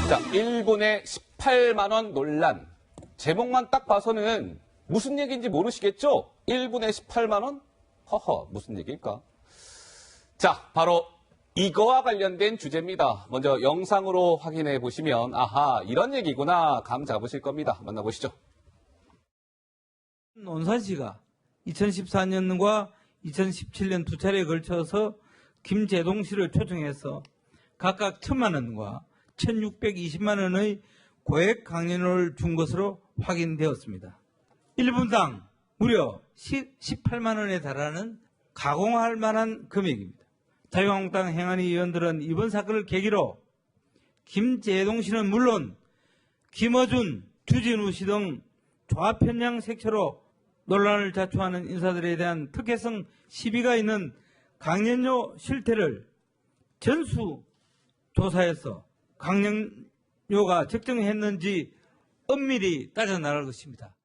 자, 1분에 18만 원 논란. 제목만 딱 봐서는 무슨 얘기인지 모르시겠죠? 1분에 18만 원? 허허, 무슨 얘기일까? 자, 바로 이거와 관련된 주제입니다. 먼저 영상으로 확인해 보시면 아하, 이런 얘기구나 감 잡으실 겁니다. 만나보시죠. 논산시가 2014년과 2017년 두 차례에 걸쳐서 김재동 씨를 초청해서 각각 1,000만 원과 1,620만 원의 고액 강연료를 준 것으로 확인되었습니다. 1분당 무려 18만 원에 달하는 가공할 만한 금액입니다. 자유한국당 행안위 의원들은 이번 사건을 계기로 김재동 씨는 물론 김어준, 주진우 씨 등 좌편향 색채로 논란을 자초하는 인사들에 대한 특혜성 시비가 있는 강연료 실태를 전수조사해서 강연료가 적정했는지 엄밀히 따져나갈 것입니다.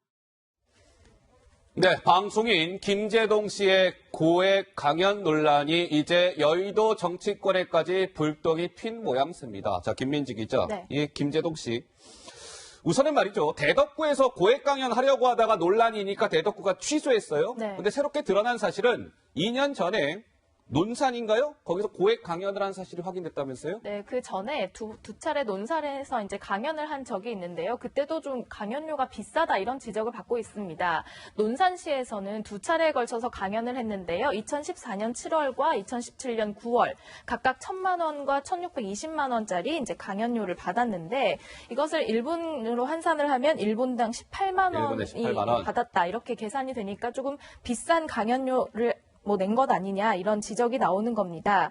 네, 방송인 김재동 씨의 고액 강연 논란이 이제 여의도 정치권에까지 불똥이 핀 모양새입니다. 자, 김민지 기자, 네. 이 김재동 씨. 우선은 말이죠. 대덕구에서 고액 강연하려고 하다가 논란이니까 대덕구가 취소했어요. 네. 근데 새롭게 드러난 사실은 2년 전에 논산인가요? 거기서 고액 강연을 한 사실이 확인됐다면서요? 네, 그 전에 두 차례 논산에서 이제 강연을 한 적이 있는데요. 그때도 좀 강연료가 비싸다 이런 지적을 받고 있습니다. 논산시에서는 두 차례에 걸쳐서 강연을 했는데요. 2014년 7월과 2017년 9월 각각 1,000만 원과 1,620만 원짜리 이제 강연료를 받았는데 이것을 1분으로 환산을 하면 1분당 18만 원이 18만 원. 받았다. 이렇게 계산이 되니까 조금 비싼 강연료를 낸 것 아니냐 이런 지적이 나오는 겁니다.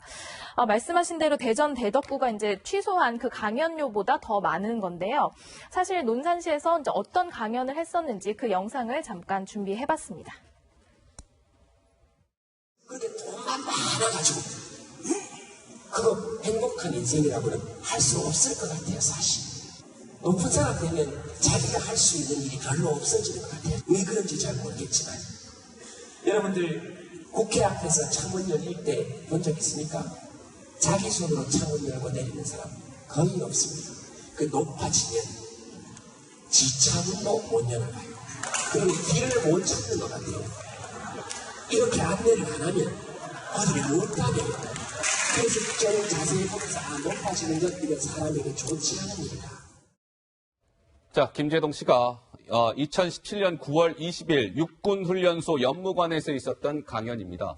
말씀하신 대로 대전 대덕구가 이제 취소한 그 강연료보다 더 많은 건데요. 사실 논산시에서 이제 어떤 강연을 했었는지 그 영상을 잠깐 준비해봤습니다. 그런데 돈만 많아가지고 그거 행복한 인생이라고는 할 수 없을 것 같아요. 사실 높은 사람 되면 자기가 할 수 있는 일이 별로 없어지는 것 같아요. 왜 그런지 잘 모르겠지만 여러분들 국회 앞에서 창문 열릴 때 본 적 있습니까? 자기 손으로 창문 열고 내리는 사람 거의 없습니다. 그 높아지면 지창문도 못 열어가요. 그리고 길을 못 찾는 것 같아요. 이렇게 안내를 안 하면 어디를 못 가요. 그래서 저는 자세히 보면서 높아지는 것 이건 사람에게 좋지 않은 일이다. 자, 김재동 씨가 2017년 9월 20일 육군훈련소 연무관에서 있었던 강연입니다.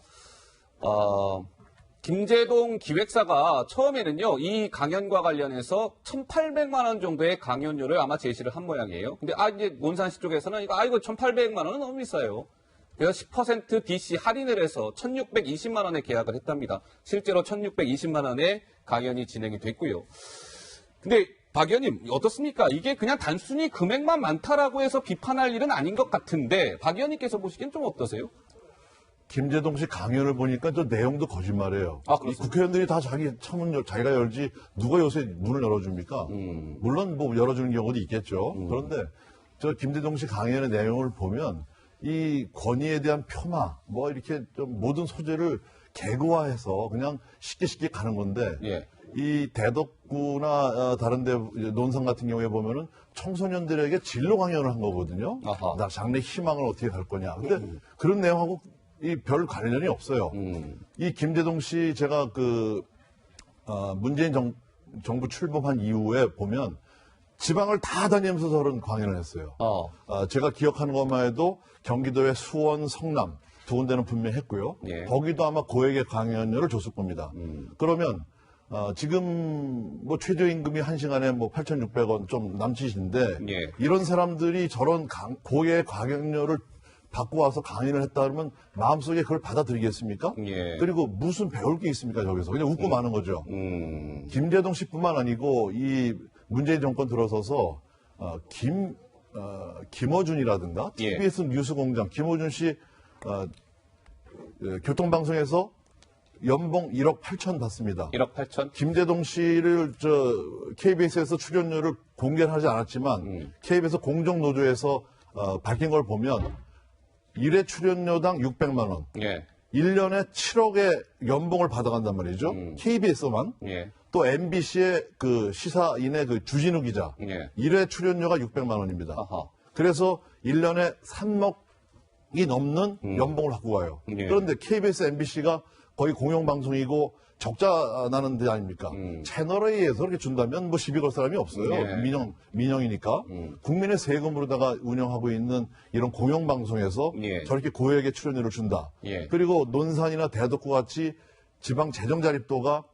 김재동 기획사가 처음에는요, 이 강연과 관련해서 1,800만 원 정도의 강연료를 아마 제시를 한 모양이에요. 근데 이제 논산시 쪽에서는 이거 1,800만 원은 너무 비싸요. 그래서 10% DC 할인을 해서 1,620만 원에 계약을 했답니다. 실제로 1,620만 원에 강연이 진행이 됐고요. 근데 박 의원님 어떻습니까? 이게 그냥 단순히 금액만 많다라고 해서 비판할 일은 아닌 것 같은데 박 의원님께서 보시기엔 좀 어떠세요? 김재동 씨 강연을 보니까 저 내용도 거짓말이에요. 이 국회의원들이 다 자기 창문 자기가 열지 누가 요새 문을 열어줍니까? 물론 뭐 열어주는 경우도 있겠죠. 그런데 저 김재동 씨 강연의 내용을 보면 이 권위에 대한 폄하 뭐 이렇게 좀 모든 소재를 개그화해서 그냥 쉽게 가는 건데 예. 이 대덕구나 다른 데 논산 같은 경우에 보면은 청소년들에게 진로 강연을 한 거거든요. 아하. 나 장래 희망을 어떻게 갈 거냐. 근데 그런 내용하고 이 별 관련이 없어요. 이 김재동 씨 제가 문재인 정부 출범한 이후에 보면 지방을 다 다니면서 저런 강연을 했어요. 제가 기억하는 것만 해도 경기도의 수원, 성남 두 군데는 분명히 했고요. 예. 거기도 아마 고액의 강연료를 줬을 겁니다. 그러면 지금 뭐 최저임금이 1시간에 뭐 8,600원 좀 남짓인데 예. 이런 사람들이 저런 고액 강연료를 받고 와서 강연을 했다 그러면 마음속에 그걸 받아들이겠습니까? 예. 그리고 무슨 배울 게 있습니까 저기서 그냥 웃고 마는 거죠. 김재동 씨뿐만 아니고 이 문재인 정권 들어서서 김어준이라든가 예. TBS 뉴스공장 김어준 씨 교통방송에서 연봉 1억 8천 받습니다. 1억 8천? 김재동 씨를 KBS에서 출연료를 공개를 하지 않았지만 KBS 공정노조에서 밝힌 걸 보면 1회 출연료당 600만 원. 예. 1년에 7억의 연봉을 받아간단 말이죠. KBS만. 예. 또 MBC의 그 시사인의 그 주진우 기자. 예. 1회 출연료가 600만 원입니다. 아하. 그래서 1년에 3억이 넘는 연봉을 받고 가요. 예. 그런데 KBS, MBC가 거의 공영방송이고 적자 나는 데 아닙니까? 채널에 의해서 그렇게 준다면 뭐 시비 걸 사람이 없어요. 예. 민영이니까. 국민의 세금으로다가 운영하고 있는 이런 공영방송에서 예. 저렇게 고액의 출연료를 준다. 예. 그리고 논산이나 대덕구 같이 지방 재정 자립도가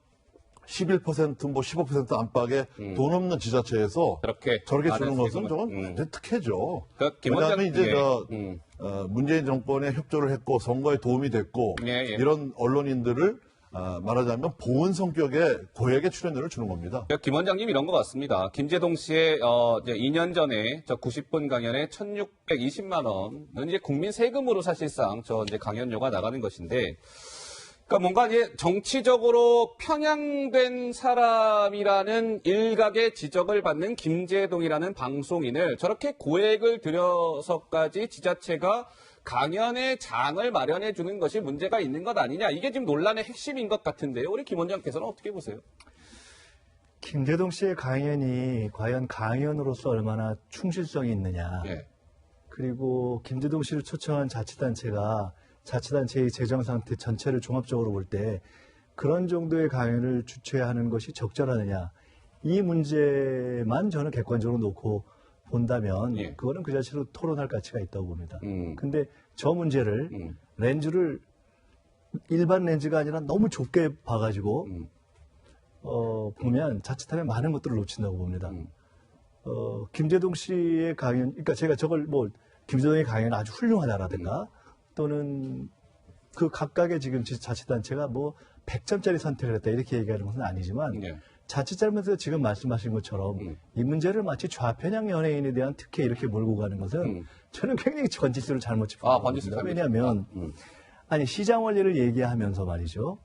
11% 뭐 15% 안팎의 돈 없는 지자체에서 그렇게 저렇게 많은 주는 것은 세금을. 저건 완전 특혜죠. 그러니까 김 왜냐하면 원장- 이제 예. 문재인 정권에 협조를 했고 선거에 도움이 됐고 예, 예. 이런 언론인들을 말하자면 보은 성격의 고액의 출연료를 주는 겁니다. 김 원장님 이런 것 같습니다. 김재동 씨의 이제 2년 전에 저 90분 강연에 1,620만 원은 이제 국민 세금으로 사실상 저 이제 강연료가 나가는 것인데, 그러니까 뭔가 이제 정치적으로 편향된 사람이라는 일각의 지적을 받는 김재동이라는 방송인을 저렇게 고액을 들여서까지 지자체가 강연의 장을 마련해 주는 것이 문제가 있는 것 아니냐. 이게 지금 논란의 핵심인 것 같은데요. 우리 김 원장께서는 어떻게 보세요? 김재동 씨의 강연이 과연 강연으로서 얼마나 충실성이 있느냐. 예. 그리고 김재동 씨를 초청한 자치단체가 자치단체의 재정 상태 전체를 종합적으로 볼 때 그런 정도의 강연을 주최하는 것이 적절하느냐. 이 문제만 저는 객관적으로 놓고 본다면 예. 그거는 그 자체로 토론할 가치가 있다고 봅니다. 음. 근데 저 문제를 렌즈를 일반 렌즈가 아니라 너무 좁게 봐가지고 보면 자칫하면 많은 것들을 놓친다고 봅니다. 김재동 씨의 강연, 그러니까 제가 저걸 뭐 김재동의 강연 아주 훌륭하다라든가 또는 그 각각의 지금 자치단체가 뭐 100점짜리 선택을 했다 이렇게 얘기하는 것은 아니지만 예. 자칫잘못해서 지금 말씀하신 것처럼 이 문제를 마치 좌편향 연예인에 대한 특혜 이렇게 몰고 가는 것은 저는 굉장히 번지수를 잘못 짚은 것 번지수 같습니다. 잘못 왜냐하면 아니 시장 원리를 얘기하면서 말이죠.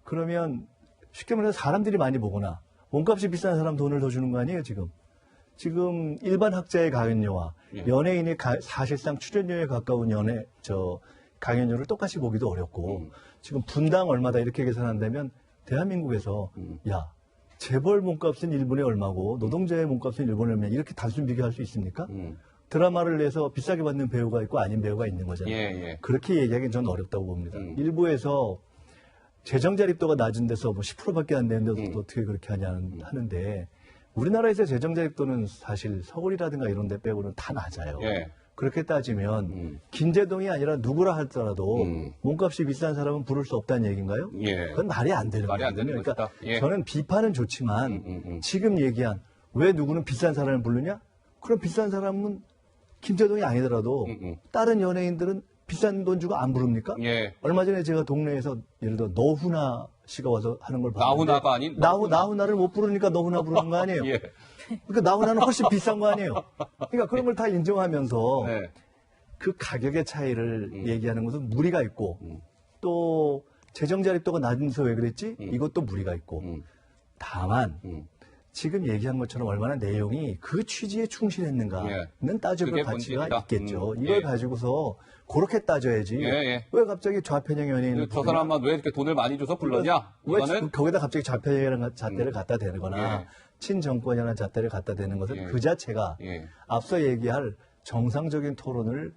그러면 쉽게 말해서 사람들이 많이 보거나 몸값이 비싼 사람 돈을 더 주는 거 아니에요 지금. 지금 일반 학자의 강연료와 연예인의 사실상 출연료에 가까운 강연료를 똑같이 보기도 어렵고 지금 분당 얼마다 이렇게 계산한다면 대한민국에서 야 재벌 몸값은 일본에 얼마고 노동자의 몸값은 일본에 얼마 이렇게 단순 비교할 수 있습니까? 드라마를 내서 비싸게 받는 배우가 있고 아닌 배우가 있는 거잖아요. 예, 예. 그렇게 얘기하기는 저는 어렵다고 봅니다. 일부에서 재정 자립도가 낮은 데서 뭐 10%밖에 안 되는데 어떻게 그렇게 하는데 우리나라에서 재정 자립도는 사실 서울이라든가 이런 데 빼고는 다 낮아요. 예. 그렇게 따지면 김재동이 아니라 누구라 할지라도 몸값이 비싼 사람은 부를 수 없다는 얘기인가요? 예. 그건 말이 안 되는 말이 안 거거든요. 되는 그러니까 것이다. 예. 저는 비판은 좋지만 지금 얘기한 왜 누구는 비싼 사람을 부르냐? 그럼 비싼 사람은 김재동이 아니더라도 다른 연예인들은 비싼 돈 주고 안 부릅니까? 예. 얼마 전에 제가 동네에서 예를 들어 너훈아 씨가 와서 하는 걸 봤는데 나훈아가 아닌 나훈아를 못 부르니까 너훈아 부르는 거 아니에요? 예. 그러니까 나훈아는 훨씬 비싼 거 아니에요? 그러니까 그런 걸 다 인정하면서 네. 그 가격의 차이를 얘기하는 것은 무리가 있고 또 재정 자립도가 낮은서 왜 그랬지? 이것도 무리가 있고 다만 지금 얘기한 것처럼 얼마나 내용이 그 취지에 충실했는가는 따져볼 그게 가치가 본질이다. 있겠죠. 이걸 예. 가지고서 그렇게 따져야지. 예, 예. 왜 갑자기 좌편향 연예인을 저 사람만 왜 이렇게 돈을 많이 줘서 불렀냐? 왜 이거는 거기다 갑자기 좌편향이라는 잣대를 갖다 대거나 예. 친정권이라는 잣대를 갖다 대는 것은 예. 그 자체가 예. 앞서 얘기할 정상적인 토론을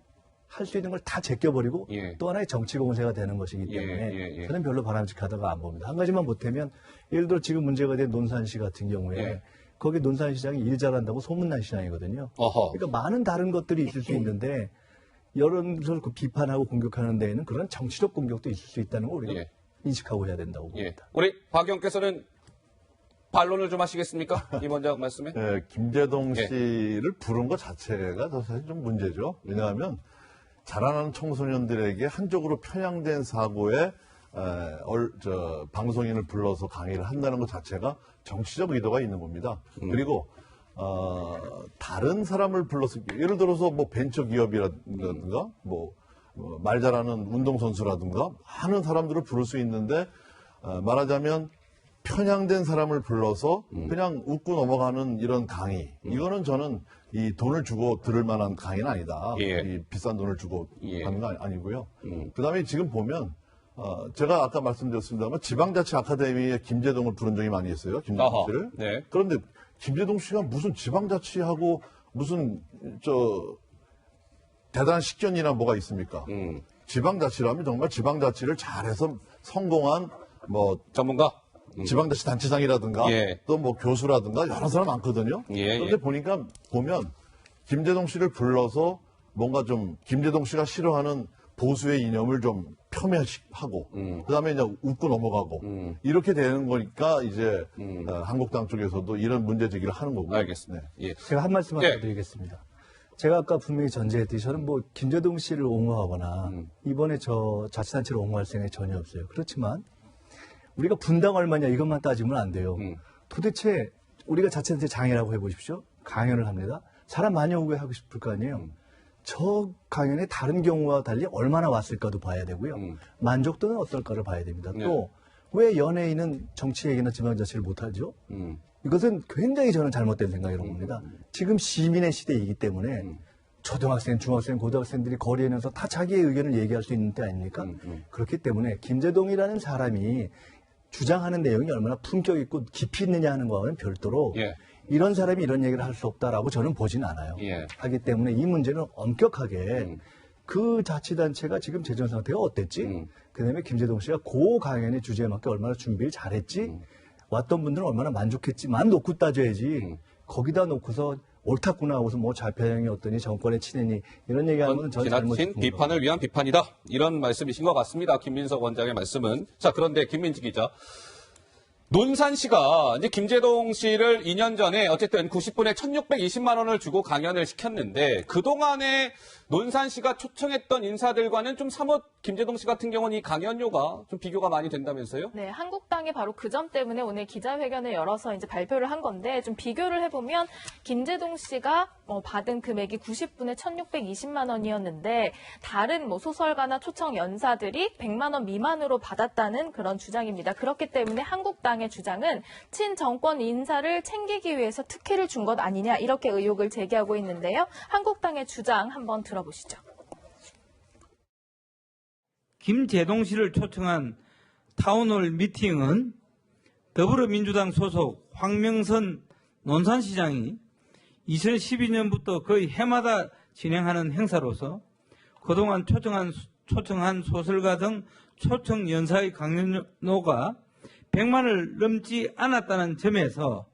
할 수 있는 걸 다 제껴버리고 예. 또 하나의 정치 공세가 되는 것이기 예, 때문에 예, 예. 저는 별로 바람직하다고 안 봅니다. 한 가지만 보태면 예를 들어 지금 문제가 된 논산시 같은 경우에 예. 거기 논산시장이 일 잘한다고 소문난 시장이거든요. 어허. 그러니까 많은 다른 것들이 있을 수 있는데 여론을 그 비판하고 공격하는 데에는 그런 정치적 공격도 있을 수 있다는 걸 우리가 예. 인식하고 해야 된다고 예. 봅니다. 우리 박 의원께서는 반론을 좀 하시겠습니까? 이 원장 말씀에. 예, 김재동 예. 씨를 부른 것 자체가 사실 좀 문제죠. 왜냐하면 자라나는 청소년들에게 한쪽으로 편향된 사고에 방송인을 불러서 강의를 한다는 것 자체가 정치적 의도가 있는 겁니다. 그리고 다른 사람을 불러서 예를 들어서 뭐 벤처기업이라든가 말 잘하는 운동선수라든가 하는 사람들을 부를 수 있는데 말하자면 편향된 사람을 불러서 그냥 웃고 넘어가는 이런 강의. 이거는 저는 이 돈을 주고 들을 만한 강의는 아니다. 예. 이 비싼 돈을 주고 예. 하는 거 아니고요. 그다음에 지금 보면 제가 아까 말씀드렸습니다만 지방자치 아카데미에 김제동을 부른 적이 많이 있어요. 김제동 아하, 씨를. 네. 그런데 김제동 씨가 무슨 지방자치하고 무슨 대단한 식견이나 뭐가 있습니까? 지방자치라면 정말 지방자치를 잘해서 성공한 뭐 전문가? 지방자치 단체장이라든가 예. 또 뭐 교수라든가 여러 사람 많거든요. 예, 그런데 보면 김제동 씨를 불러서 뭔가 좀 김제동 씨가 싫어하는 보수의 이념을 좀 폄훼하고 그다음에 이제 웃고 넘어가고 이렇게 되는 거니까 이제 한국당 쪽에서도 이런 문제 제기를 하는 거고요. 알겠습니다. 네. 예. 제가 한 말씀만 예. 더 드리겠습니다. 제가 아까 분명히 전제했듯이 저는 뭐 김제동 씨를 옹호하거나 이번에 저 자치단체를 옹호할 생각이 전혀 없어요. 그렇지만 우리가 분당 얼마냐 이것만 따지면 안 돼요. 도대체 우리가 자치단체 장애라고 해보십시오. 강연을 합니다. 사람 많이 오게 하고 싶을 거 아니에요. 저 강연에 다른 경우와 달리 얼마나 왔을까도 봐야 되고요. 만족도는 어떨까를 봐야 됩니다. 네. 또 왜 연예인은 정치 얘기나 지방자치를 못하죠? 이것은 굉장히 저는 잘못된 생각이라고 봅니다. 지금 시민의 시대이기 때문에 초등학생, 중학생, 고등학생들이 거리에 나서 다 자기의 의견을 얘기할 수 있는 때 아닙니까? 그렇기 때문에 김제동이라는 사람이 주장하는 내용이 얼마나 품격 있고 깊이 있느냐 하는 거와는 별도로 예. 이런 사람이 이런 얘기를 할 수 없다라고 저는 보진 않아요. 예. 하기 때문에 이 문제는 엄격하게 그 자치단체가 지금 재정 상태가 어땠지? 그다음에 김제동 씨가 그 강연의 주제에 맞게 얼마나 준비를 잘했지? 왔던 분들은 얼마나 만족했지만 놓고 따져야지. 거기다 놓고서 옳았구나 하고서 뭐 좌편향이 어떠니 정권에 치느니 이런 얘기하는 건 저는 잘못인 지나친 비판을 위한 비판이다. 이런 말씀이신 것 같습니다. 김민석 원장의 말씀은. 자, 그런데 김민지 기자. 논산시가 이제 김제동 씨를 2년 전에 어쨌든 90분에 1,620만 원을 주고 강연을 시켰는데 그동안에 논산시가 초청했던 인사들과는 좀 사뭇 김제동 씨 같은 경우는 이 강연료가 좀 비교가 많이 된다면서요? 네, 한국당이 바로 그 점 때문에 오늘 기자회견을 열어서 이제 발표를 한 건데 좀 비교를 해보면 김제동 씨가 받은 금액이 90분에 1,620만 원이었는데 다른 뭐 소설가나 초청 연사들이 100만 원 미만으로 받았다는 그런 주장입니다. 그렇기 때문에 한국당의 주장은 친정권 인사를 챙기기 위해서 특혜를 준 것 아니냐 이렇게 의혹을 제기하고 있는데요. 한국당의 주장 한번 들어보시죠. 김제동 씨를 초청한 타운홀 미팅은 더불어민주당 소속 황명선 논산시장이 2012년부터 거의 해마다 진행하는 행사로서 그동안 초청한 소설가 등 초청 연사의 강연료가 100만을 넘지 않았다는 점에서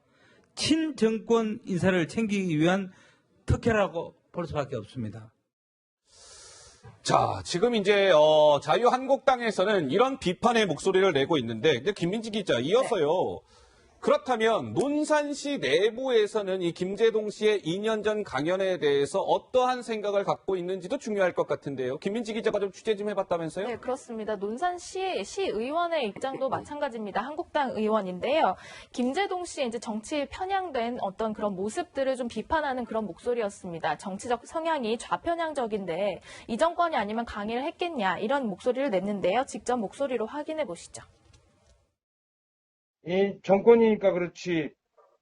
친정권 인사를 챙기기 위한 특혜라고 볼 수밖에 없습니다. 자, 지금 이제 자유한국당에서는 이런 비판의 목소리를 내고 있는데 이제 김민지 기자 이어서요. 그렇다면 논산시 내부에서는 이 김제동 씨의 2년 전 강연에 대해서 어떠한 생각을 갖고 있는지도 중요할 것 같은데요. 김민지 기자가 좀 취재 좀 해봤다면서요? 네, 그렇습니다. 논산시 시의원의 입장도 마찬가지입니다. 한국당 의원인데요. 김제동 씨의 이제 정치에 편향된 어떤 그런 모습들을 좀 비판하는 그런 목소리였습니다. 정치적 성향이 좌편향적인데 이 정권이 아니면 강의를 했겠냐 이런 목소리를 냈는데요. 직접 목소리로 확인해 보시죠. 이 정권이니까 그렇지.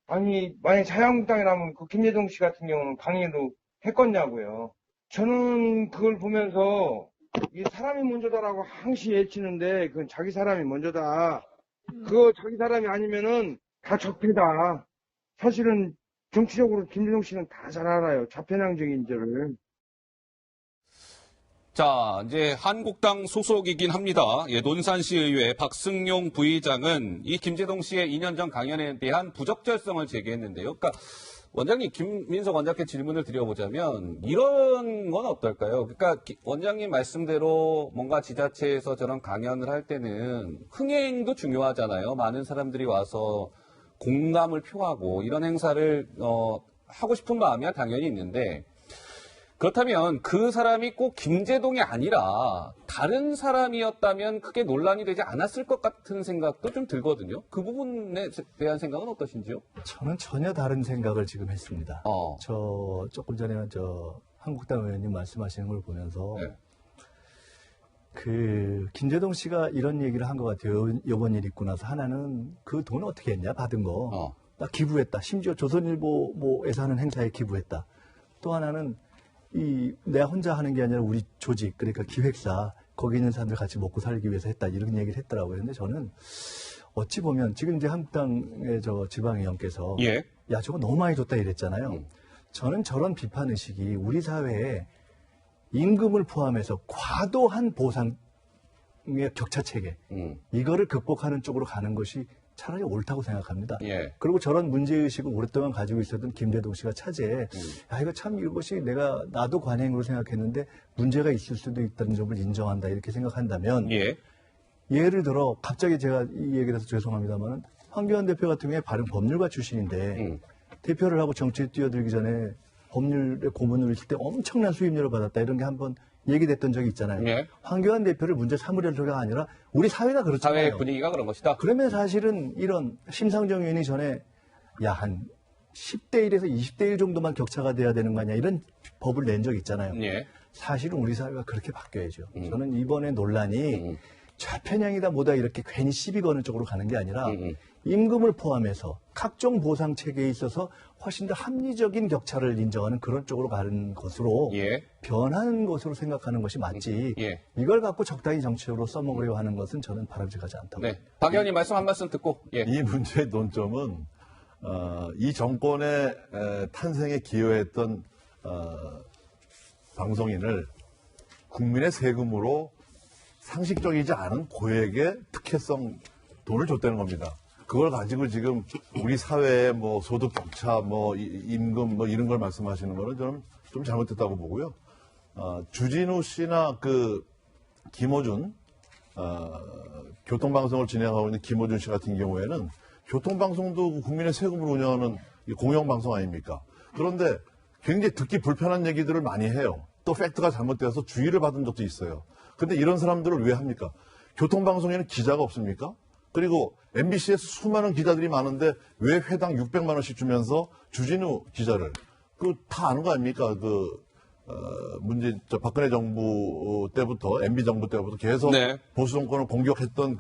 아니, 만약 자유한국당이라면 그 김제동 씨 같은 경우는 강의도 했겠냐고요. 저는 그걸 보면서 이 사람이 먼저다라고 항시 외치는데 그건 자기 사람이 먼저다. 그거 자기 사람이 아니면은 다 적폐다. 사실은 정치적으로 김제동 씨는 다 잘 알아요. 좌편향적인 줄을. 자, 이제 한국당 소속이긴 합니다. 예, 논산시의회 박승용 부의장은 이 김제동 씨의 2년 전 강연에 대한 부적절성을 제기했는데요. 그러니까 원장님, 김민석 원장께 질문을 드려보자면 이런 건 어떨까요? 그러니까 원장님 말씀대로 뭔가 지자체에서 저런 강연을 할 때는 흥행도 중요하잖아요. 많은 사람들이 와서 공감을 표하고 이런 행사를 하고 싶은 마음이야 당연히 있는데 그렇다면 그 사람이 꼭 김제동이 아니라 다른 사람이었다면 크게 논란이 되지 않았을 것 같은 생각도 좀 들거든요. 그 부분에 대한 생각은 어떠신지요? 저는 전혀 다른 생각을 지금 했습니다. 저 조금 전에 한국당 의원님 말씀하시는 걸 보면서 네. 그 김제동 씨가 이런 얘기를 한 것 같아요. 이번 일 있고 나서 하나는 그 돈 어떻게 했냐 받은 거. 나 기부했다. 심지어 조선일보 뭐에서 하는 행사에 기부했다. 또 하나는 내가 혼자 하는 게 아니라 우리 조직 그러니까 기획사 거기 있는 사람들 같이 먹고 살기 위해서 했다 이런 얘기를 했더라고요. 근데 저는 어찌 보면 지금 이제 한국당의 저 지방의원께서 예. 야 저거 너무 많이 줬다 이랬잖아요. 저는 저런 비판 의식이 우리 사회에 임금을 포함해서 과도한 보상의 격차 체계 이거를 극복하는 쪽으로 가는 것이 차라리 옳다고 생각합니다. 예. 그리고 저런 문제의식을 오랫동안 가지고 있었던 김대동 씨가 차제에 야 이거 참 이것이 나도 관행으로 생각했는데 문제가 있을 수도 있다는 점을 인정한다 이렇게 생각한다면 예. 예를 들어 갑자기 제가 이 얘기를 해서 죄송합니다만 황교안 대표 같은 경우에 바른 법률가 출신인데 대표를 하고 정치에 뛰어들기 전에 법률의 고문을 했을 때 엄청난 수임료를 받았다 이런 게 한번 얘기됐던 적이 있잖아요. 예. 황교안 대표를 문제 삼으려는 소리가 아니라 우리 사회가 그렇잖아요. 사회 분위기가 그런 것이다. 그러면 사실은 이런 심상정 의원이 전에 야 한 10대 1에서 20대 1 정도만 격차가 돼야 되는 거 아니야 이런 법을 낸 적 있잖아요. 예. 사실은 우리 사회가 그렇게 바뀌어야죠. 저는 이번에 논란이 좌편향이다 뭐다 이렇게 괜히 시비 거는 쪽으로 가는 게 아니라 임금을 포함해서 각종 보상 체계에 있어서 훨씬 더 합리적인 격차를 인정하는 그런 쪽으로 가는 것으로 예. 변하는 것으로 생각하는 것이 맞지 예. 이걸 갖고 적당히 정치적으로 써먹으려고 하는 것은 저는 바람직하지 않다고 네. 박 의원님 말씀 한 말씀 듣고. 예. 이 문제의 논점은 이 정권의 탄생에 기여했던 방송인을 국민의 세금으로 상식적이지 않은 고액의 특혜성 돈을 줬다는 겁니다. 그걸 가지고 지금 우리 사회의 뭐 소득 격차, 뭐 임금 뭐 이런 걸 말씀하시는 거는 저는 좀 잘못됐다고 보고요. 주진우 씨나 그 김어준 교통방송을 진행하고 있는 김어준 씨 같은 경우에는 교통방송도 국민의 세금으로 운영하는 공영방송 아닙니까? 그런데 굉장히 듣기 불편한 얘기들을 많이 해요. 또 팩트가 잘못되어서 주의를 받은 적도 있어요. 근데 이런 사람들을 왜 합니까? 교통방송에는 기자가 없습니까? 그리고 MBC에서 수많은 기자들이 많은데 왜 회당 600만 원씩 주면서 주진우 기자를 다 아는 거 아닙니까? 박근혜 정부 때부터 MB 정부 때부터 계속 네. 보수 정권을 공격했던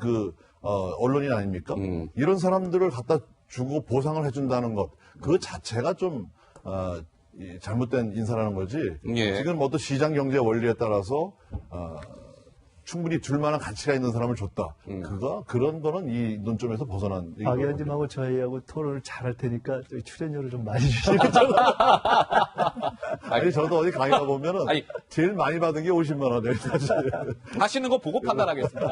언론인 아닙니까? 이런 사람들을 갖다 주고 보상을 해준다는 것, 그 자체가 좀 잘못된 인사라는 거지. 예. 지금 어떤 시장 경제 원리에 따라서 충분히 줄 만한 가치가 있는 사람을 줬다. 그런 거는 이 논점에서 벗어난. 박 의원님하고 저희하고 토론을 잘할 테니까 출연료를 좀 많이 주시면 좀. 아니 저도 어디 강의 가보면은 아니. 제일 많이 받은 게 50만 원이에요. 사실. 하시는 거 보고 판단하겠습니다.